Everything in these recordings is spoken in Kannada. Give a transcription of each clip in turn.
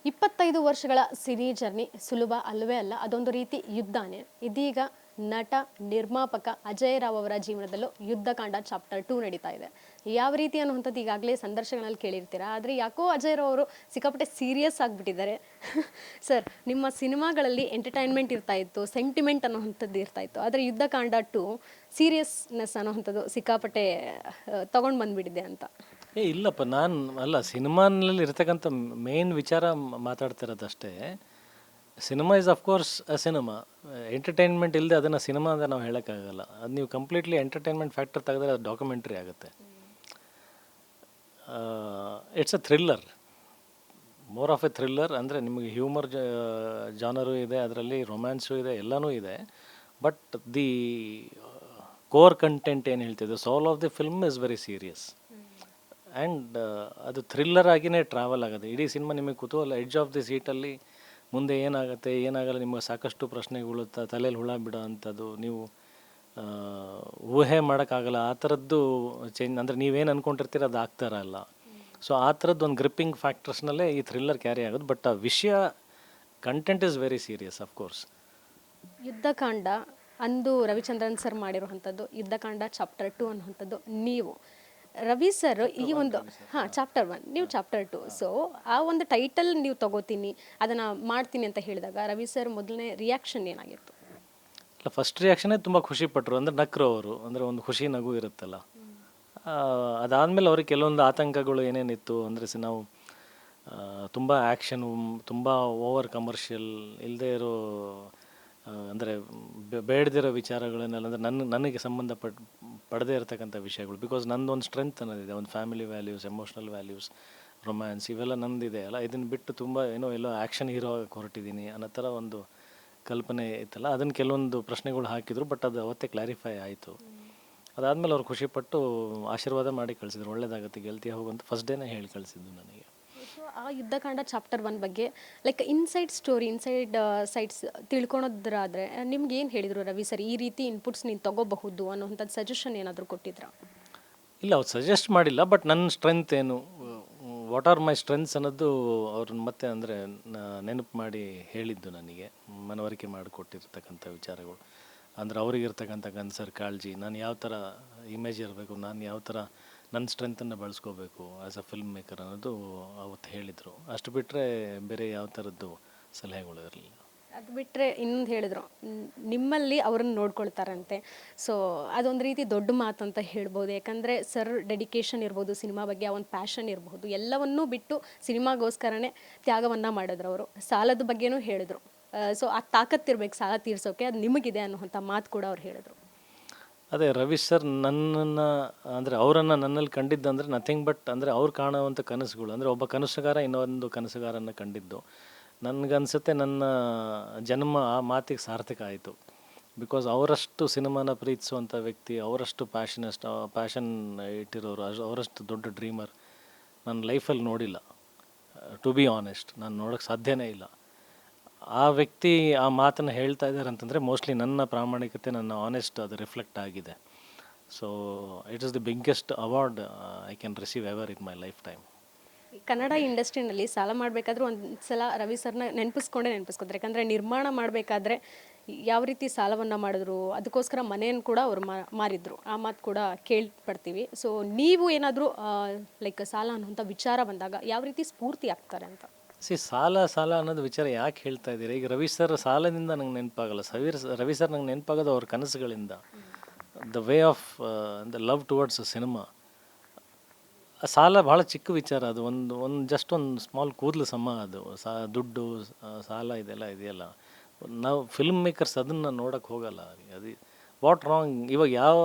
25 ವರ್ಷಗಳ ಸಿನಿ ಜರ್ನಿ ಸುಲಭ ಅಲ್ಲವೇ ಅಲ್ಲ. ಅದೊಂದು ರೀತಿ ಯುದ್ಧನೇ. ಇದೀಗ ನಟ, ನಿರ್ಮಾಪಕ ಅಜಯ್ ರಾವ್ ಅವರ ಜೀವನದಲ್ಲೂ ಯುದ್ಧಕಾಂಡ ಚಾಪ್ಟರ್ 2 ನಡೀತಾ ಇದೆ. ಯಾವ ರೀತಿ ಅನ್ನುವಂಥದ್ದು ಈಗಾಗಲೇ ಸಂದರ್ಶನಗಳಲ್ಲಿ ಕೇಳಿರ್ತೀರಾ. ಆದರೆ ಯಾಕೋ ಅಜಯ್ ರಾವ್ ಅವರು ಸಿಕ್ಕಾಪಟ್ಟೆ ಸೀರಿಯಸ್ ಆಗಿಬಿಟ್ಟಿದ್ದಾರೆ. ಸರ್, ನಿಮ್ಮ ಸಿನಿಮಾಗಳಲ್ಲಿ ಎಂಟರ್ಟೈನ್ಮೆಂಟ್ ಇರ್ತಾ ಇತ್ತು, ಸೆಂಟಿಮೆಂಟ್ ಅನ್ನೋವಂಥದ್ದು ಇರ್ತಾ ಇತ್ತು. ಆದರೆ ಯುದ್ಧಕಾಂಡ 2 ಸೀರಿಯಸ್ನೆಸ್ ಅನ್ನೋವಂಥದ್ದು ಸಿಕ್ಕಾಪಟ್ಟೆ ತಗೊಂಡು ಬಂದ್ಬಿಟ್ಟಿದೆ ಅಂತ. ಇಲ್ಲಪ್ಪ, ನಾನು ಅಲ್ಲ, ಸಿನಿಮಾನಲ್ಲಿ ಇರ್ತಕ್ಕಂಥ ಮೇನ್ ವಿಚಾರ ಮಾತಾಡ್ತಿರೋದಷ್ಟೇ. Cinema is of course a cinema. Entertainment ಇಲ್ಲದೆ ಅದನ್ನು ಸಿನಿಮಾ ಅಂತ ನಾವು ಹೇಳೋಕ್ಕಾಗಲ್ಲ. ಅದು ನೀವು ಕಂಪ್ಲೀಟ್ಲಿ ಎಂಟರ್ಟೈನ್ಮೆಂಟ್ ಫ್ಯಾಕ್ಟರ್ ತೆಗೆದ್ರೆ ಅದು ಡಾಕ್ಯುಮೆಂಟ್ರಿ ಆಗುತ್ತೆ. It's a thriller, more of A thriller. ಅಂದರೆ ನಿಮಗೆ ಹ್ಯೂಮರ್ ಜಾನರು ಇದೆ, ಅದರಲ್ಲಿ ರೊಮ್ಯಾನ್ಸು ಇದೆ, ಎಲ್ಲನೂ ಇದೆ. ಬಟ್ ದಿ ಕೋರ್ ಕಂಟೆಂಟ್ ಏನು ಹೇಳ್ತಿದ್ದು, soul of the film is very serious. And ಅದು ಥ್ರಿಲ್ಲರ್ ಆಗಿಯೇ ಟ್ರಾವೆಲ್ ಆಗುತ್ತೆ ಇಡೀ ಸಿನಿಮಾ. ನಿಮಗೆ ಕುತೂಹಲ, ಎಡ್ಜ್ ಆಫ್ ದಿ ಸೀಟಲ್ಲಿ ಮುಂದೆ ಏನಾಗುತ್ತೆ ಏನಾಗಲ್ಲ ನಿಮಗೆ ಸಾಕಷ್ಟು ಪ್ರಶ್ನೆಗಳು ತಲೆಯಲ್ಲಿ ಹುಳ ಬಿಡೋ ಅಂಥದ್ದು. ನೀವು ಊಹೆ ಮಾಡೋಕ್ಕಾಗಲ್ಲ ಆ ಥರದ್ದು ಚೇಂಜ್. ಅಂದರೆ ನೀವೇನು ಅಂದ್ಕೊಂಡಿರ್ತೀರ ಅದು ಆಗ್ತಾರಲ್ಲ. ಸೊ ಆ ಥರದ್ದು ಒಂದು ಗ್ರಿಪ್ಪಿಂಗ್ ಫ್ಯಾಕ್ಟರ್ಸ್ನಲ್ಲೇ ಈ ಥ್ರಿಲ್ಲರ್ ಕ್ಯಾರಿ ಆಗೋದು. ಬಟ್ ಆ ವಿಷಯ content is very serious of course. Yuddhakanda ಅಂದು ರವಿಚಂದ್ರನ್ ಸರ್ ಮಾಡಿರುವಂಥದ್ದು, ಯುದ್ಧಕಾಂಡ ಚಾಪ್ಟರ್ 2 ಅನ್ನುವಂಥದ್ದು. ನೀವು ರವಿ ಸರ್ ಈ ಒಂದು ಚಾಪ್ಟರ್ 1, ನೀವು ಚಾಪ್ಟರ್ 2. ಸೊ ಆ ಒಂದು ಟೈಟಲ್ ನೀವು ತಗೋತೀನಿ, ಅದನ್ನು ಮಾಡ್ತೀನಿ ಅಂತ ಹೇಳಿದಾಗ ರವಿ ಸರ್ ಮೊದಲನೇ ರಿಯಾಕ್ಷನ್ ಏನಾಗಿತ್ತು? ಇಲ್ಲ, ಫಸ್ಟ್ ರಿಯಾಕ್ಷನೇ ತುಂಬ ಖುಷಿಪಟ್ಟರು. ಅಂದರೆ ನಕ್ರು ಅವರು. ಅಂದರೆ ಒಂದು ಖುಷಿ ನಗು ಇರುತ್ತಲ್ಲ. ಅದಾದಮೇಲೆ ಅವ್ರಿಗೆ ಕೆಲವೊಂದು ಆತಂಕಗಳು ಏನೇನಿತ್ತು ಅಂದರೆ ನಾವು ತುಂಬ ಆ್ಯಕ್ಷನು, ತುಂಬ ಓವರ್ ಕಮರ್ಷಿಯಲ್ ಇಲ್ಲದೆ ಇರೋ, ಅಂದರೆ ಬೇಡದಿರೋ ವಿಚಾರಗಳನ್ನೆಲ್ಲ, ಅಂದರೆ ನನಗೆ ಪಡದೇ ಇರತಕ್ಕಂಥ ವಿಷಯಗಳು. ಬಿಕಾಸ್ ನಂದೊಂದು ಸ್ಟ್ರೆಂತ್ ಅನ್ನೋದಿದೆ, ಒಂದು family values, emotional values, romance, ಇವೆಲ್ಲ ನಂದಿದೆ ಅಲ್ಲ. ಇದನ್ನು ಬಿಟ್ಟು ತುಂಬ ಎಲ್ಲೋ ಆ್ಯಕ್ಷನ್ ಹೀರೋ ಹೊರಟಿದ್ದೀನಿ ಅನ್ನೋ ಥರ ಒಂದು ಕಲ್ಪನೆ ಇತ್ತಲ್ಲ. ಅದನ್ನು ಕೆಲವೊಂದು ಪ್ರಶ್ನೆಗಳು ಹಾಕಿದ್ರು. ಬಟ್ ಅದು ಅವತ್ತೇ ಕ್ಲಾರಿಫೈ ಆಯಿತು. ಅದಾದಮೇಲೆ ಅವ್ರು ಖುಷಿಪಟ್ಟು ಆಶೀರ್ವಾದ ಮಾಡಿ ಕಳಿಸಿದ್ರು. ಒಳ್ಳೇದಾಗುತ್ತೆ ಗೆಲ್ತಿಯ ಹೋಗಂತ ಫಸ್ಟ್ ಡೇನೇ ಹೇಳಿ ಕಳಿಸಿದ್ದು ನನಗೆ. ಸೊ ಆ ಯುದ್ಧಕಾಂಡ ಚಾಪ್ಟರ್ 1 ಬಗ್ಗೆ like inside story, inside sides ತಿಳ್ಕೊಳೋದ್ರಾದರೆ ನಿಮ್ಗೆ ಏನು ಹೇಳಿದರು ರವಿ ಸರ್? ಈ ರೀತಿ ಇನ್ಪುಟ್ಸ್ ನೀನು ತಗೋಬಹುದು ಅನ್ನೋಂಥದ್ದು ಸಜೆಷನ್ ಏನಾದರೂ ಕೊಟ್ಟಿದ್ರಾ? ಇಲ್ಲ, ಅವ್ರು ಸಜೆಸ್ಟ್ ಮಾಡಿಲ್ಲ. ಬಟ್ ನನ್ನ ಸ್ಟ್ರೆಂತ್ ಏನು, ವಾಟ್ ಆರ್ ಮೈ ಸ್ಟ್ರೆಂತ್ಸ್ ಅನ್ನೋದು ಅವ್ರನ್ನ ಮತ್ತೆ ಅಂದರೆ ನೆನಪು ಮಾಡಿ ಹೇಳಿದ್ದು ನನಗೆ, ಮನವರಿಕೆ ಮಾಡಿಕೊಟ್ಟಿರ್ತಕ್ಕಂಥ ವಿಚಾರಗಳು. ಅಂದರೆ ಅವ್ರಿಗಿರ್ತಕ್ಕಂಥ ಕನ್ಸರ್, ಕಾಳಜಿ, ನಾನು ಯಾವ ಥರ ಇಮೇಜ್ ಇರಬೇಕು, ನಾನು ಯಾವ ಥರ ನನ್ನ ಸ್ಟ್ರೆಂತನ್ನು ಬಳಸ್ಕೋಬೇಕು ಆ್ಯಸ್ ಅ ಫಿಲ್ಮ್ ಮೇಕರ್ ಅನ್ನೋದು ಅವತ್ತು ಹೇಳಿದರು. ಅಷ್ಟು ಬಿಟ್ಟರೆ ಬೇರೆ ಯಾವ ಥರದ್ದು ಸಲಹೆಗಳು ಇರಲಿಲ್ಲ. ಅದು ಬಿಟ್ಟರೆ ಇನ್ನೊಂದು ಹೇಳಿದ್ರು, ನಿಮ್ಮಲ್ಲಿ ಅವ್ರನ್ನ ನೋಡ್ಕೊಳ್ತಾರಂತೆ. ಸೊ ಅದೊಂದು ರೀತಿ ದೊಡ್ಡ ಮಾತು ಅಂತ ಹೇಳ್ಬೋದು. ಯಾಕಂದರೆ ಸರ್ ಡೆಡಿಕೇಶನ್ ಇರ್ಬೋದು, ಸಿನಿಮಾ ಬಗ್ಗೆ ಆ ಒಂದು ಪ್ಯಾಷನ್ ಇರಬಹುದು, ಎಲ್ಲವನ್ನೂ ಬಿಟ್ಟು ಸಿನಿಮಾಗೋಸ್ಕರನೇ ತ್ಯಾಗವನ್ನು ಮಾಡಿದ್ರು ಅವರು. ಸಾಲದ ಬಗ್ಗೆನೂ ಹೇಳಿದ್ರು. ಸೊ ಆ ತಾಕತ್ತಿರ್ಬೇಕು ಸಾಲ ತೀರ್ಸೋಕೆ, ಅದು ನಿಮಗಿದೆ ಅನ್ನುವಂಥ ಮಾತು ಕೂಡ ಅವ್ರು ಹೇಳಿದ್ರು. ಅದೇ ರವಿ ಸರ್ ನನ್ನನ್ನು, ಅಂದರೆ ಅವರನ್ನು ನನ್ನಲ್ಲಿ ಕಂಡಿದ್ದಂದರೆ ನಥಿಂಗ್ ಬಟ್, ಅಂದರೆ ಅವ್ರು ಕಾಣುವಂಥ ಕನಸುಗಳು. ಅಂದರೆ ಒಬ್ಬ ಕನಸುಗಾರ ಇನ್ನೊಂದು ಕನಸುಗಾರನ ಕಂಡಿದ್ದು. ನನಗನ್ಸುತ್ತೆ ನನ್ನ ಜನ್ಮ ಆ ಮಾತಿಗೆ ಸಾರ್ಥಕ ಆಯಿತು. ಬಿಕಾಸ್ ಅವರಷ್ಟು ಸಿನಿಮಾನ ಪ್ರೀತಿಸುವಂಥ ವ್ಯಕ್ತಿ, ಅವರಷ್ಟು ಪ್ಯಾಷನ್ ಇಟ್ಟಿರೋರು, ಅವರಷ್ಟು ದೊಡ್ಡ ಡ್ರೀಮರ್ ನನ್ನ ಲೈಫಲ್ಲಿ ನೋಡಿಲ್ಲ. ಟು ಬಿ ಆನೆಸ್ಟ್, ನಾನು ನೋಡೋಕ್ಕೆ ಸಾಧ್ಯನೇ ಇಲ್ಲ. ಆ ವ್ಯಕ್ತಿ ಆ ಮಾತನ್ನು ಹೇಳ್ತಾ ಇದ್ದಾರೆ ಅಂತಂದರೆ ಮೋಸ್ಟ್ಲಿ ನನ್ನ ಪ್ರಾಮಾಣಿಕತೆ, ನನ್ನ ಆನೆಸ್ಟ್ ಅದು ರಿಫ್ಲೆಕ್ಟ್ ಆಗಿದೆ. So it is the biggest award I can receive ever in my lifetime. Kannada ಇಂಡಸ್ಟ್ರಿನಲ್ಲಿ ಸಾಲ ಮಾಡಬೇಕಾದ್ರೂ ಒಂದು ಸಲ ರವಿ ಸರ್ನ ನೆನಪಿಸ್ಕೊತಾರೆ. ಯಾಕಂದರೆ ನಿರ್ಮಾಣ ಮಾಡಬೇಕಾದ್ರೆ ಯಾವ ರೀತಿ ಸಾಲವನ್ನು ಮಾಡಿದ್ರು, ಅದಕ್ಕೋಸ್ಕರ ಮನೆಯನ್ನು ಕೂಡ ಅವರು ಮಾರಿದ್ರು. ಆ ಮಾತು ಕೂಡ ಕೇಳ್ಪಡ್ತೀವಿ. ಸೊ ನೀವು ಏನಾದರೂ ಲೈಕ್ ಸಾಲ ಅನ್ನುವಂಥ ವಿಚಾರ ಬಂದಾಗ ಯಾವ ರೀತಿ ಸ್ಫೂರ್ತಿ ಆಗ್ತಾರೆ ಅಂತ? ಸಾಲ ಅನ್ನೋದು ವಿಚಾರ ಯಾಕೆ ಹೇಳ್ತಾ ಇದ್ದೀರಿ? ಈಗ ರವಿ ಸರ್ ಸಾಲದಿಂದ ನಂಗೆ ನೆನಪಾಗಲ್ಲ. ರವಿ ಸರ್ ನಂಗೆ ನೆನಪಾಗೋದು ಅವ್ರ ಕನಸುಗಳಿಂದ. The way of the love towards cinema. ಸಾಲ ಭಾಳ ಚಿಕ್ಕ ವಿಚಾರ. ಅದು ಒಂದು ಜಸ್ಟ್ ಒಂದು ಸ್ಮಾಲ್ ಕೂದಲು ಸಮ. ಅದು ದುಡ್ಡು, ಸಾಲ ಇದೆಯಲ್ಲ, ನಾವು ಫಿಲ್ಮ್ ಮೇಕರ್ಸ್ ಅದನ್ನು ನೋಡೋಕ್ಕೆ ಹೋಗಲ್ಲ. ಅದು ವಾಟ್ ರಾಂಗ್? ಇವಾಗ ಯಾವ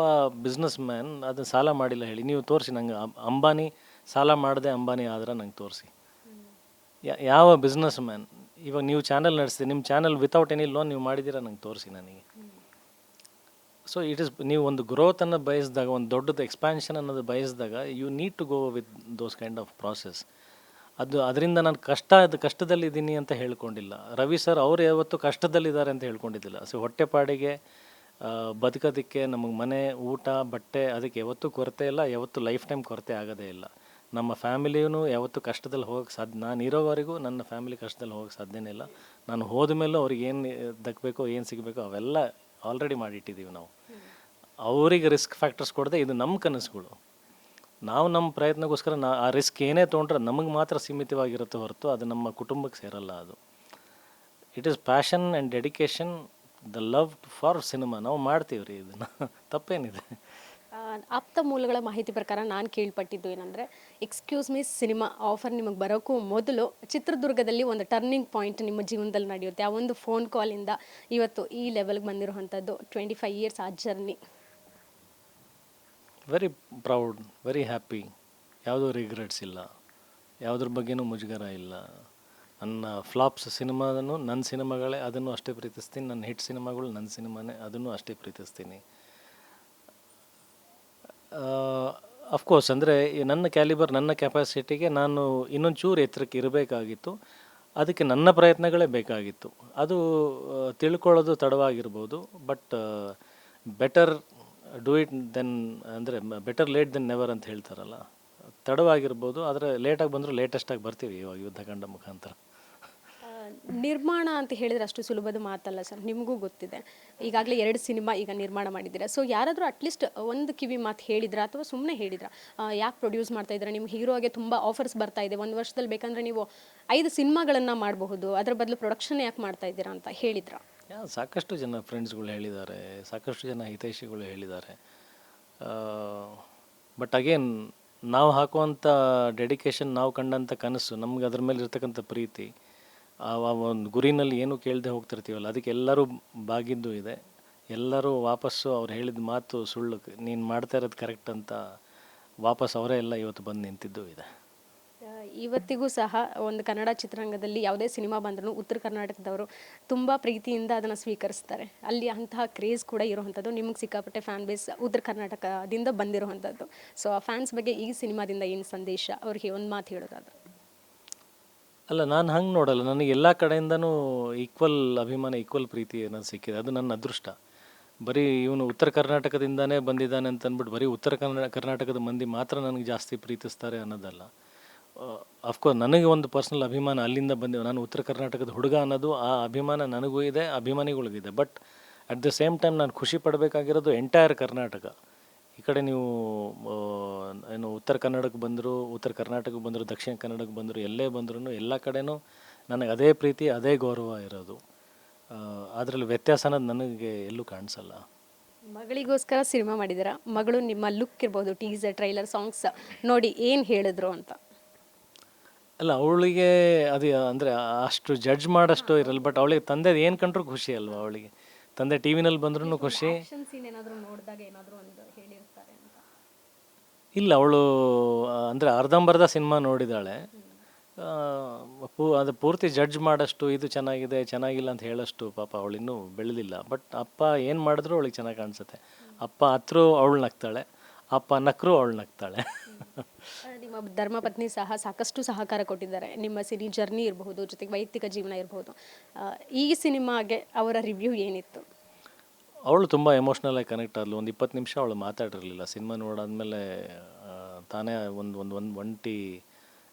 ಬಿಸ್ನೆಸ್ ಮ್ಯಾನ್ ಅದು ಸಾಲ ಮಾಡಿಲ್ಲ ಹೇಳಿ? ನೀವು ತೋರಿಸಿ ನಂಗೆ. ಅಂಬಾನಿ ಸಾಲ ಮಾಡದೆ ಅಂಬಾನಿ ಆದ್ರೆ ನಂಗೆ ತೋರಿಸಿ. ಯಾವ ಬಿಸ್ನೆಸ್ ಮ್ಯಾನ್? ಇವಾಗ ನೀವು ಚಾನಲ್ ನಡೆಸ್ತೀರಿ, ನಿಮ್ಮ ಚಾನಲ್ ವಿತೌಟ್ ಎನಿ ಲೋನ್ ನೀವು ಮಾಡಿದ್ದೀರಾ, ನಂಗೆ ತೋರಿಸಿ ನನಗೆ. ಸೊ ಇಟ್ ಇಸ್, ನೀವು ಒಂದು ಗ್ರೋತನ್ನು ಬಯಸಿದಾಗ, ಒಂದು ದೊಡ್ಡದು ಎಕ್ಸ್ಪ್ಯಾನ್ಷನ್ ಅನ್ನೋದು ಬಯಸಿದಾಗ you need to go with those kind of process. ಅದರಿಂದ ನಾನು ಕಷ್ಟದಲ್ಲಿದ್ದೀನಿ ಅಂತ ಹೇಳ್ಕೊಂಡಿಲ್ಲ. ರವಿ ಸರ್ ಅವರು ಯಾವತ್ತು ಕಷ್ಟದಲ್ಲಿದ್ದಾರೆ ಅಂತ ಹೇಳ್ಕೊಂಡಿದ್ದಿಲ್ಲ. ಸೊ ಹೊಟ್ಟೆಪಾಡಿಗೆ ಬದುಕೋದಕ್ಕೆ, ನಮಗೆ ಮನೆ, ಊಟ, ಬಟ್ಟೆ, ಅದಕ್ಕೆ ಯಾವತ್ತೂ ಕೊರತೆ ಇಲ್ಲ, ಯಾವತ್ತೂ ಲೈಫ್ ಟೈಮ್ ಕೊರತೆ ಆಗೋದೇ ಇಲ್ಲ. ನಮ್ಮ ಫ್ಯಾಮಿಲಿಯೂ ಯಾವತ್ತೂ ಕಷ್ಟದಲ್ಲಿ ಹೋಗೋಕ್ಕೆ ಸಾಧ್ಯ, ನಾನು ಇರೋವರೆಗೂ ನನ್ನ ಫ್ಯಾಮಿಲಿ ಕಷ್ಟದಲ್ಲಿ ಹೋಗೋಕ್ಕೆ ಸಾಧ್ಯನೇ ಇಲ್ಲ. ನಾನು ಹೋದ ಮೇಲೂ ಅವ್ರಿಗೆ ಏನು ದಕ್ಕಬೇಕೋ ಏನು ಸಿಗಬೇಕೋ ಅವೆಲ್ಲ ಆಲ್ರೆಡಿ ಮಾಡಿಟ್ಟಿದ್ದೀವಿ ನಾವು. ಅವರಿಗೆ ರಿಸ್ಕ್ ಫ್ಯಾಕ್ಟರ್ಸ್ ಕೊಡದೆ ಇದು ನಮ್ಮ ಕನಸುಗಳು. ನಾವು ನಮ್ಮ ಪ್ರಯತ್ನಕ್ಕೋಸ್ಕರ ಆ ರಿಸ್ಕ್ ಏನೇ ತೊಗೊಂಡ್ರೆ ನಮಗೆ ಮಾತ್ರ ಸೀಮಿತವಾಗಿರುತ್ತೆ ಹೊರತು ಅದು ನಮ್ಮ ಕುಟುಂಬಕ್ಕೆ ಸೇರಲ್ಲ. ಅದು it is passion and dedication, the love for cinema. ನಾವು ಮಾಡ್ತೀವಿ ರೀ, ಇದನ್ನು ತಪ್ಪೇನಿದೆ. ಆಪ್ತ ಮೂಲಗಳ ಮಾಹಿತಿ ಪ್ರಕಾರ ನಾನು ಕೇಳ್ಪಟ್ಟಿದ್ದು ಏನಂದರೆ, ಎಕ್ಸ್ಕ್ಯೂಸ್ ಮೀ ಸಿನಿಮಾ ಆಫರ್ ನಿಮಗೆ ಬರೋಕ್ಕೂ ಮೊದಲು ಚಿತ್ರದುರ್ಗದಲ್ಲಿ ಒಂದು ಟರ್ನಿಂಗ್ ಪಾಯಿಂಟ್ ನಿಮ್ಮ ಜೀವನದಲ್ಲಿ ನಡೆಯುತ್ತೆ. ಆ ಒಂದು ಫೋನ್ ಕಾಲಿಂದ ಇವತ್ತು ಈ ಲೆವೆಲ್ಗೆ ಬಂದಿರುವಂಥದ್ದು 25 ಇಯರ್ಸ್ ಆ journey. Very proud, very happy. ಯಾವುದೂ ರಿಗ್ರೆಟ್ಸ್ ಇಲ್ಲ, ಯಾವುದ್ರ ಬಗ್ಗೆನೂ ಮುಜುಗರ ಇಲ್ಲ. ನನ್ನ ಫ್ಲಾಪ್ಸ್ ಸಿನಿಮಾದನ್ನು ನನ್ನ ಸಿನಿಮಾಗಳೇ, ಅದನ್ನು ಅಷ್ಟೇ ಪ್ರೀತಿಸ್ತೀನಿ. ನನ್ನ ಹಿಟ್ ಸಿನಿಮಾಗಳು ನನ್ನ ಸಿನಿಮಾನೇ, ಅದನ್ನು ಅಷ್ಟೇ ಪ್ರೀತಿಸ್ತೀನಿ. ಅಫ್ಕೋರ್ಸ್ ಅಂದರೆ ನನ್ನ ಕ್ಯಾಲಿಬರ್, ನನ್ನ ಕೆಪಾಸಿಟಿಗೆ ನಾನು ಇನ್ನೊಂದು ಚೂರು ಎತ್ತರಕ್ಕೆ ಇರಬೇಕಾಗಿತ್ತು. ಅದಕ್ಕೆ ನನ್ನ ಪ್ರಯತ್ನಗಳೇ ಬೇಕಾಗಿತ್ತು. ಅದು ತಿಳ್ಕೊಳ್ಳೋದು ತಡವಾಗಿರ್ಬೋದು, but better do it then, ಅಂದರೆ ಬೆಟರ್ ಲೇಟ್ ದೆನ್ ನೆವರ್ ಅಂತ ಹೇಳ್ತಾರಲ್ಲ, ತಡವಾಗಿರ್ಬೋದು, ಆದರೆ ಲೇಟಾಗಿ ಬಂದರೂ ಲೇಟೆಸ್ಟಾಗಿ ಬರ್ತೀವಿ ಇವಾಗ ಯುದ್ಧಕಾಂಡ ಮುಖಾಂತರ. ನಿರ್ಮಾಣ ಅಂತ ಹೇಳಿದ್ರೆ ಅಷ್ಟು ಸುಲಭದ ಮಾತಲ್ಲ ಸರ್, ನಿಮಗೂ ಗೊತ್ತಿದೆ. ಈಗಾಗಲೇ 2 ಸಿನಿಮಾ ಈಗ ನಿರ್ಮಾಣ ಮಾಡಿದ್ದೀರಾ. ಸೊ ಯಾರಾದರೂ ಅಟ್ಲೀಸ್ಟ್ ಒಂದು ಕಿವಿ ಮಾತು ಹೇಳಿದ್ರಾ ಅಥವಾ ಸುಮ್ಮನೆ ಹೇಳಿದ್ರಾ, ಯಾಕೆ ಪ್ರೊಡ್ಯೂಸ್ ಮಾಡ್ತಾ ಇದ್ದೀರಾ, ನಿಮ್ಮ ಹೀರೋಗೆ ತುಂಬ ಆಫರ್ಸ್ ಬರ್ತಾ ಇದೆ, ಒಂದು ವರ್ಷದಲ್ಲಿ ಬೇಕಂದರೆ ನೀವು 5 ಸಿನಿಮಾಗಳನ್ನು ಮಾಡಬಹುದು, ಅದರ ಬದಲು ಪ್ರೊಡಕ್ಷನ್ ಯಾಕೆ ಮಾಡ್ತಾ ಇದ್ದೀರಾ ಅಂತ ಹೇಳಿದ್ರಾ? ಸಾಕಷ್ಟು ಜನ ಫ್ರೆಂಡ್ಸ್ಗಳು ಹೇಳಿದ್ದಾರೆ, ಸಾಕಷ್ಟು ಜನ ಹಿತೈಷಿಗಳು ಹೇಳಿದ್ದಾರೆ. ಬಟ್ ಅಗೇನ್ ನಾವು ಹಾಕುವಂಥ ಡೆಡಿಕೇಶನ್, ನಾವು ಕಂಡಂಥ ಕನಸು, ನಮ್ಗೆ ಅದ್ರ ಮೇಲೆ ಇರ್ತಕ್ಕಂಥ ಪ್ರೀತಿ, ಆ ಒಂದು ಗುರಿನಲ್ಲಿ ಏನು ಕೇಳದೆ ಹೋಗ್ತಿರ್ತೀವಲ್ಲ, ಅದಕ್ಕೆ ಎಲ್ಲರೂ ಬಾಗಿದ್ದು ಇದೆ. ಎಲ್ಲರೂ ವಾಪಸ್ಸು ಅವ್ರು ಹೇಳಿದ ಮಾತು ಸುಳ್ಳು, ನೀನು ಮಾಡ್ತಾ ಇರೋದು ಕರೆಕ್ಟ್ ಅಂತ ವಾಪಸ್ ಅವರೇ ಎಲ್ಲ ಇವತ್ತು ಬಂದು ನಿಂತಿದ್ದು ಇದೆ. ಇವತ್ತಿಗೂ ಸಹ ಒಂದು ಕನ್ನಡ ಚಿತ್ರರಂಗದಲ್ಲಿ ಯಾವುದೇ ಸಿನಿಮಾ ಬಂದ್ರೂ ಉತ್ತರ ಕರ್ನಾಟಕದವರು ತುಂಬ ಪ್ರೀತಿಯಿಂದ ಅದನ್ನು ಸ್ವೀಕರಿಸ್ತಾರೆ. ಅಲ್ಲಿ ಅಂತಹ ಕ್ರೇಜ್ ಕೂಡ ಇರುವಂಥದ್ದು. ನಿಮಗೆ ಸಿಕ್ಕಾಪಟ್ಟೆ ಫ್ಯಾನ್ ಬೇಸ್ ಉತ್ತರ ಕರ್ನಾಟಕದಿಂದ ಬಂದಿರುವಂಥದ್ದು. ಸೊ ಆ ಫ್ಯಾನ್ಸ್ ಬಗ್ಗೆ ಈ ಸಿನಿಮಾದಿಂದ ಏನು ಸಂದೇಶ, ಅವ್ರಿಗೆ ಒಂದು ಮಾತು ಹೇಳೋದಾದ್ರೆ? ಅಲ್ಲ, ನಾನು ಹಂಗೆ ನೋಡಲ್ಲ. ನನಗೆ ಎಲ್ಲ ಕಡೆಯಿಂದನೂ ಈಕ್ವಲ್ ಅಭಿಮಾನ, ಈಕ್ವಲ್ ಪ್ರೀತಿ ಅನ್ನೋದು ಸಿಕ್ಕಿದೆ. ಅದು ನನ್ನ ಅದೃಷ್ಟ. ಬರೀ ಇವನು ಉತ್ತರ ಕರ್ನಾಟಕದಿಂದನೇ ಬಂದಿದ್ದಾನೆ ಅಂತ ಅಂದ್ಬಿಟ್ಟು ಬರೀ ಉತ್ತರ ಕರ್ನಾಟಕದ ಮಂದಿ ಮಾತ್ರ ನನಗೆ ಜಾಸ್ತಿ ಪ್ರೀತಿಸ್ತಾರೆ ಅನ್ನೋದಲ್ಲ. ಅಫ್ಕೋರ್ಸ್ ನನಗೆ ಒಂದು ಪರ್ಸ್ನಲ್ ಅಭಿಮಾನ ಅಲ್ಲಿಂದ ಬಂದೆವು, ನಾನು ಉತ್ತರ ಕರ್ನಾಟಕದ ಹುಡುಗ ಅನ್ನೋದು, ಆ ಅಭಿಮಾನ ನನಗೂ ಇದೆ, ಅಭಿಮಾನಿಗಳಿಗಿದೆ. But at the same time ನಾನು ಖುಷಿ ಪಡಬೇಕಾಗಿರೋದು ಎಂಟೈರ್ ಕರ್ನಾಟಕ. ಈ ಕಡೆ ನೀವು ಏನು ಉತ್ತರ ಕನ್ನಡಕ್ಕೆ ಬಂದರು, ಉತ್ತರ ಕರ್ನಾಟಕಕ್ಕೆ ಬಂದರು, ದಕ್ಷಿಣ ಕನ್ನಡಕ್ಕೆ ಬಂದರು, ಎಲ್ಲೇ ಬಂದ್ರೂ ಎಲ್ಲ ಕಡೆನೂ ನನಗೆ ಅದೇ ಪ್ರೀತಿ, ಅದೇ ಗೌರವ ಇರೋದು. ಅದರಲ್ಲಿ ವ್ಯತ್ಯಾಸ ಅನ್ನೋದು ನನಗೆ ಎಲ್ಲೂ ಕಾಣಿಸಲ್ಲ. ಮಗಳಿಗೋಸ್ಕರ ಸಿನಿಮಾ ಮಾಡಿದ್ದೀರಾ, ಮಗಳು ನಿಮ್ಮ ಲುಕ್ ಇರ್ಬೋದು, ಟೀಸರ್, ಟ್ರೈಲರ್, ಸಾಂಗ್ಸ್ ನೋಡಿ ಏನು ಹೇಳಿದ್ರು ಅಂತ? ಅಲ್ಲ, ಅವಳಿಗೆ ಅದು ಅಂದರೆ ಅಷ್ಟು ಜಡ್ಜ್ ಮಾಡೋಷ್ಟು ಇರಲ್ಲ. ಬಟ್ ಅವಳಿಗೆ ತಂದೆ ಏನು ಕಂಡ್ರೂ ಖುಷಿ ಅಲ್ವಾ. ಅವಳಿಗೆ ತಂದೆ ಟಿ ವಿನಲ್ಲಿ ಬಂದ್ರೂ ಖುಷಿ. ಇಲ್ಲ, ಅವಳು ಅಂದರೆ ಅರ್ಧಂಬರ್ಧ ಸಿನಿಮಾ ನೋಡಿದಾಳೆ. ಅದು ಪೂರ್ತಿ ಜಡ್ಜ್ ಮಾಡೋಷ್ಟು, ಇದು ಚೆನ್ನಾಗಿದೆ ಚೆನ್ನಾಗಿಲ್ಲ ಅಂತ ಹೇಳೋಷ್ಟು ಪಾಪ ಅವಳಿನ್ನೂ ಬೆಳೆದಿಲ್ಲ. ಬಟ್ ಅಪ್ಪ ಏನು ಮಾಡಿದ್ರು ಅವಳಿಗೆ ಚೆನ್ನಾಗಿ ಕಾಣಿಸುತ್ತೆ. ಅಪ್ಪ ಹತ್ರೂ ಅವಳು ನಗ್ತಾಳೆ, ಅಪ್ಪ ನಕ್ಕರೂ ಅವಳು ನಗ್ತಾಳೆ. ನಿಮ್ಮ ಧರ್ಮಪತ್ನಿ ಸಹ ಸಾಕಷ್ಟು ಸಹಕಾರ ಕೊಟ್ಟಿದ್ದಾರೆ, ನಿಮ್ಮ ಸಿನಿ ಜರ್ನಿ ಇರಬಹುದು, ಜೊತೆಗೆ ವೈಯಕ್ತಿಕ ಜೀವನ ಇರಬಹುದು. ಈ ಸಿನಿಮಾಗೆ ಅವರ ರಿವ್ಯೂ ಏನಿತ್ತು? ಅವಳು ತುಂಬ ಎಮೋಷ್ನಲಾಗಿ ಕನೆಕ್ಟ್ ಆದಳು. ಒಂದು 20 ನಿಮಿಷ ಅವಳು ಮಾತಾಡಿರಲಿಲ್ಲ. ಸಿನಿಮಾ ನೋಡಾದ್ಮೇಲೆ ತಾನೇ ಒಂದು ಒಂಟಿ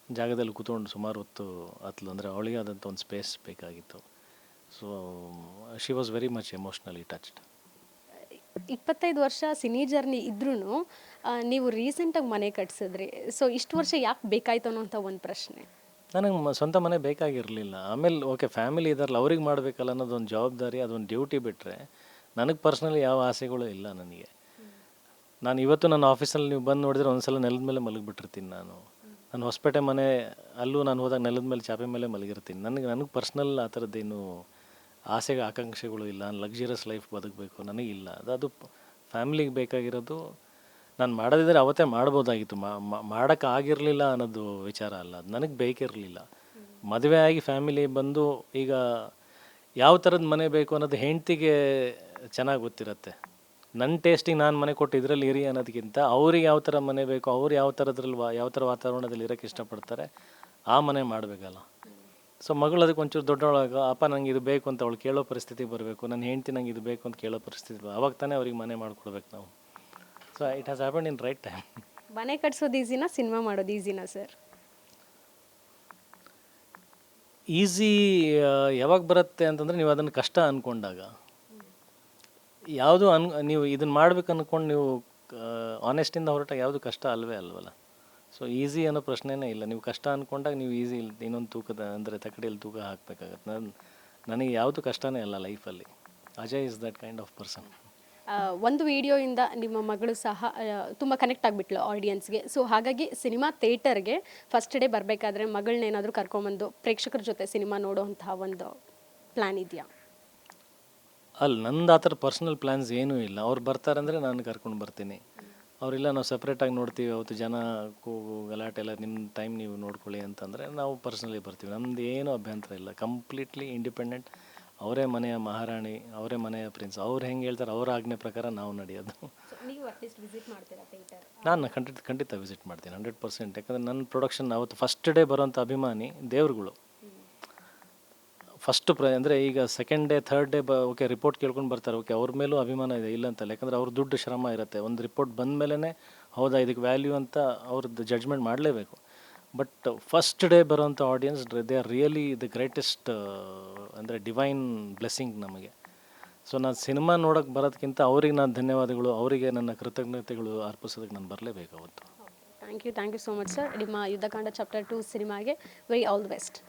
ಜಾಗದಲ್ಲಿ ಕೂತ್ಕೊಂಡು ಸುಮಾರು ಹೊತ್ತು ಹತ್ಲು. ಅಂದರೆ ಅವಳಿಗೆ ಆದಂಥ ಒಂದು ಸ್ಪೇಸ್ ಬೇಕಾಗಿತ್ತು. So she was very much emotionally touched. 25 ವರ್ಷ ಸಿನಿ ಜರ್ನಿ ಇದ್ರೂ ನೀವು ರೀಸೆಂಟಾಗಿ ಮನೆ ಕಟ್ಸಿದ್ರಿ. ಸೊ ಇಷ್ಟು ವರ್ಷ ಯಾಕೆ ಬೇಕಾಯ್ತು ಅನ್ನೋಂಥ ಒಂದು ಪ್ರಶ್ನೆ. ನನಗೆ ಸ್ವಂತ ಮನೆ ಬೇಕಾಗಿರಲಿಲ್ಲ. ಆಮೇಲೆ ಓಕೆ, ಫ್ಯಾಮಿಲಿ ಇದಾರಲ್ಲ, ಅವ್ರಿಗೆ ಮಾಡಬೇಕಲ್ಲ ಅನ್ನೋದೊಂದು ಜವಾಬ್ದಾರಿ, ಅದೊಂದು ಡ್ಯೂಟಿ ಬಿಟ್ಟರೆ ನನಗೆ ಪರ್ಸ್ನಲಿ ಯಾವ ಆಸೆಗಳು ಇಲ್ಲ ನನಗೆ. ನಾನು ಇವತ್ತು ನನ್ನ ಆಫೀಸಲ್ಲಿ ನೀವು ಬಂದು ನೋಡಿದ್ರೆ ಒಂದ್ಸಲ ನೆಲದ ಮೇಲೆ ಮಲಗಿಬಿಟ್ಟಿರ್ತೀನಿ. ನಾನು ಹೊಸಪೇಟೆ ಮನೆ, ಅಲ್ಲೂ ನಾನು ಹೋದಾಗ ನೆಲದ ಮೇಲೆ ಚಾಪೆ ಮೇಲೆ ಮಲಗಿರ್ತೀನಿ. ನನಗೆ ಪರ್ಸ್ನಲ್ ಆ ಥರದ್ದೇನು ಆಸೆಗೆ ಆಕಾಂಕ್ಷೆಗಳು ಇಲ್ಲ. ನಾನು ಲಕ್ಸುರಿಯಸ್ ಲೈಫ್ ಬದುಕಬೇಕು ನನಗಿಲ್ಲ. ಅದು ಫ್ಯಾಮ್ಲಿಗೆ ಬೇಕಾಗಿರೋದು. ನಾನು ಮಾಡೋದಿದ್ರೆ ಅವತ್ತೇ ಮಾಡ್ಬೋದಾಗಿತ್ತು, ಮಾಡೋಕ್ಕಾಗಿರಲಿಲ್ಲ ಅನ್ನೋದು ವಿಚಾರ ಅಲ್ಲ. ಅದು ನನಗೆ ಬೇಕಿರಲಿಲ್ಲ. ಮದುವೆ ಆಗಿ ಫ್ಯಾಮಿಲಿ ಬಂದು ಈಗ ಯಾವ ಥರದ ಮನೆ ಬೇಕು ಅನ್ನೋದು ಹೆಂಡ್ತಿಗೆ ಚೆನ್ನಾಗಿ ಗೊತ್ತಿರುತ್ತೆ. ನನ್ನ ಟೇಸ್ಟಿಗೆ ನಾನು ಮನೆ ಕೊಟ್ಟು ಇದರಲ್ಲಿ ಇರಿ ಅನ್ನೋದಕ್ಕಿಂತ ಅವ್ರಿಗೆ ಯಾವ ಥರ ಮನೆ ಬೇಕು, ಅವ್ರು ಯಾವ ಥರ ವಾತಾವರಣದಲ್ಲಿ ಇರೋಕ್ಕೆ ಇಷ್ಟಪಡ್ತಾರೆ, ಆ ಮನೆ ಮಾಡಬೇಕಲ್ಲ. ಸೊ ಮಗಳು ಅದಕ್ಕೆ ಒಂಚೂರು ದೊಡ್ಡವಳಾಗ, ಅಪ್ಪ ನಂಗೆ ಇದು ಬೇಕು ಅಂತ ಅವಳು ಕೇಳೋ ಪರಿಸ್ಥಿತಿಗೆ ಬರಬೇಕು. ನನ್ನ ಹೆಂಡ್ತಿ ನಂಗೆ ಇದು ಬೇಕು ಅಂತ ಕೇಳೋ ಪರಿಸ್ಥಿತಿ, ಅವಾಗ ತಾನೇ ಅವ್ರಿಗೆ ಮನೆ ಮಾಡಿಕೊಡ್ಬೇಕು ನಾವು. So it has happened in right time. ಮನೆ ಕಟ್ಸೋದು ಈಸಿನಾ ಸಿನಿಮಾ ಮಾಡೋದು ಈಸಿನಾ ಸರ್? ಈಸಿ ಯಾವಾಗ ಬರುತ್ತೆ ಅಂತಂದರೆ ನೀವು ಅದನ್ನು ಕಷ್ಟ ಅಂದ್ಕೊಂಡಾಗ. ಯಾವುದು ನೀವು ಇದನ್ನು ಮಾಡ್ಬೇಕು ಅಂದ್ಕೊಂಡು ನೀವು ಆನೆಸ್ಟಿಂದ ಹೊರಟಾಗ ಯಾವುದು ಕಷ್ಟ ಅಲ್ವಲ್ಲ. ಸೊ ಈಸಿ ಅನ್ನೋ ಪ್ರಶ್ನೆನೇ ಇಲ್ಲ. ನೀವು ಕಷ್ಟ ಅಂದ್ಕೊಂಡಾಗ ನೀವು ಈಸಿ ಇನ್ನೊಂದು ತೂಕದ ಅಂದರೆ ತಕ್ಕಡಿಯಲ್ಲಿ ತೂಕ ಹಾಕಬೇಕಾಗತ್ತೆ. ನನಗೆ ಯಾವುದು ಕಷ್ಟನೇ ಅಲ್ಲ ಲೈಫಲ್ಲಿ. Ajay is that kind of person. ಒಂದು ವಿಡಿಯೋಯಿಂದ ನಿಮ್ಮ ಮಗಳು ಸಹ ತುಂಬ ಕನೆಕ್ಟ್ ಆಗಿಬಿಟ್ಲು ಆಡಿಯನ್ಸ್ಗೆ. ಸೊ ಹಾಗಾಗಿ ಸಿನಿಮಾ ಥಿಯೇಟರ್ಗೆ ಫಸ್ಟ್ ಡೇ ಬರಬೇಕಾದ್ರೆ ಮಗಳನ್ನೇನಾದರೂ ಕರ್ಕೊಂಬಂದು ಪ್ರೇಕ್ಷಕರ ಜೊತೆ ಸಿನಿಮಾ ನೋಡೋವಂತಹ ಒಂದು ಪ್ಲ್ಯಾನ್ ಇದೆಯಾ? ನಂದು ಆ ಥರ ಪರ್ಸ್ನಲ್ ಪ್ಲ್ಯಾನ್ಸ್ ಏನೂ ಇಲ್ಲ. ಅವ್ರು ಬರ್ತಾರೆ ಅಂದರೆ ನಾನು ಕರ್ಕೊಂಡು ಬರ್ತೀನಿ. ಅವರಿಲ್ಲ ನಾವು ಸಪ್ರೇಟಾಗಿ ನೋಡ್ತೀವಿ, ಅವತ್ತು ಜನ ಕೂಗು ಗಲಾಟೆ ಎಲ್ಲ ನಿಮ್ಮ ಟೈಮ್ ನೀವು ನೋಡ್ಕೊಳ್ಳಿ ಅಂತಂದರೆ ನಾವು ಪರ್ಸ್ನಲಿ ಬರ್ತೀವಿ. ನಮ್ದು ಏನೂ ಅಭ್ಯಂತರ ಇಲ್ಲ. Completely independent. ಅವರೇ ಮನೆಯ ಮಹಾರಾಣಿ, ಅವರೇ ಮನೆಯ ಪ್ರಿನ್ಸ್. ಅವ್ರು ಹೆಂಗೆ ಹೇಳ್ತಾರೆ ಅವರ ಆಜ್ಞೆ ಪ್ರಕಾರ ನಾವು ನಡೆಯೋದು. ನೀವು ಅಟ್ಲೀಸ್ಟ್ ವಿಸಿಟ್ ಮಾಡ್ತೀರಾ ಥಿಯೇಟರ್? ನಾನು ಖಂಡಿತ ವಿಸಿಟ್ ಮಾಡ್ತೀನಿ 100%. ಯಾಕಂದರೆ ನನ್ನ ಪ್ರೊಡಕ್ಷನ್ ಅವತ್ತು ಫಸ್ಟ್ ಡೇ ಬರೋಂಥ ಅಭಿಮಾನಿ ದೇವ್ರುಗಳು. ಫಸ್ಟ್ ಅಂದರೆ ಈಗ second day third day okay report ಕೇಳ್ಕೊಂಡು ಬರ್ತಾರೆ, ಓಕೆ ಅವ್ರ ಮೇಲೂ ಅಭಿಮಾನ ಇದೆ, ಇಲ್ಲ ಅಂತಲ್ಲ. ಯಾಕಂದರೆ ಅವ್ರ ದುಡ್ಡು ಶ್ರಮ ಇರುತ್ತೆ. ಒಂದು ರಿಪೋರ್ಟ್ ಬಂದ ಮೇಲೇ ಹೌದಾ ಇದಕ್ಕೆ ವ್ಯಾಲ್ಯೂ ಅಂತ ಅವ್ರದ್ದು ಜಡ್ಜ್ಮೆಂಟ್ ಮಾಡಲೇಬೇಕು. ಬಟ್ ಫಸ್ಟ್ ಡೇ ಬರೋಂಥ audience they are really the greatest ಅಂದರೆ ಡಿವೈನ್ ಬ್ಲೆಸ್ಸಿಂಗ್ ನಮಗೆ. ಸೊ ನಾನು ಸಿನಿಮಾ ನೋಡೋಕ್ಕೆ ಬರೋದಕ್ಕಿಂತ ಅವ್ರಿಗೆ ನಾನು ಧನ್ಯವಾದಗಳು, ಅವರಿಗೆ ನನ್ನ ಕೃತಜ್ಞತೆಗಳು ಅರ್ಪಿಸೋದಕ್ಕೆ ನಾನು ಬರಲೇಬೇಕು ಅವತ್ತು. Thank you so much sir. ನಿಮ್ಮ ಯುದ್ಧಕಾಂಡ ಚಾಪ್ಟರ್ 2 ಸಿನಿಮಾಗೆ very all the best.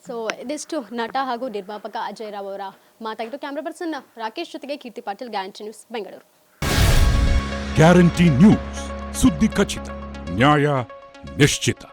So ಇದಿಷ್ಟು ನಟ ಹಾಗೂ ನಿರ್ಮಾಪಕ ಅಜಯ್ ರಾವ್ ಅವರ ಮಾತಾಗಿದ್ದು. ಕ್ಯಾಮ್ರಾ ಪರ್ಸನ್ ರಾಕೇಶ್ ಜೊತೆಗೆ Keerthi Patil, guarantee news, Bengaluru. Guarantee news, ಸುದ್ದಿ ಖಚಿತ, ನ್ಯಾಯ ನಿಶ್ಚಿತ.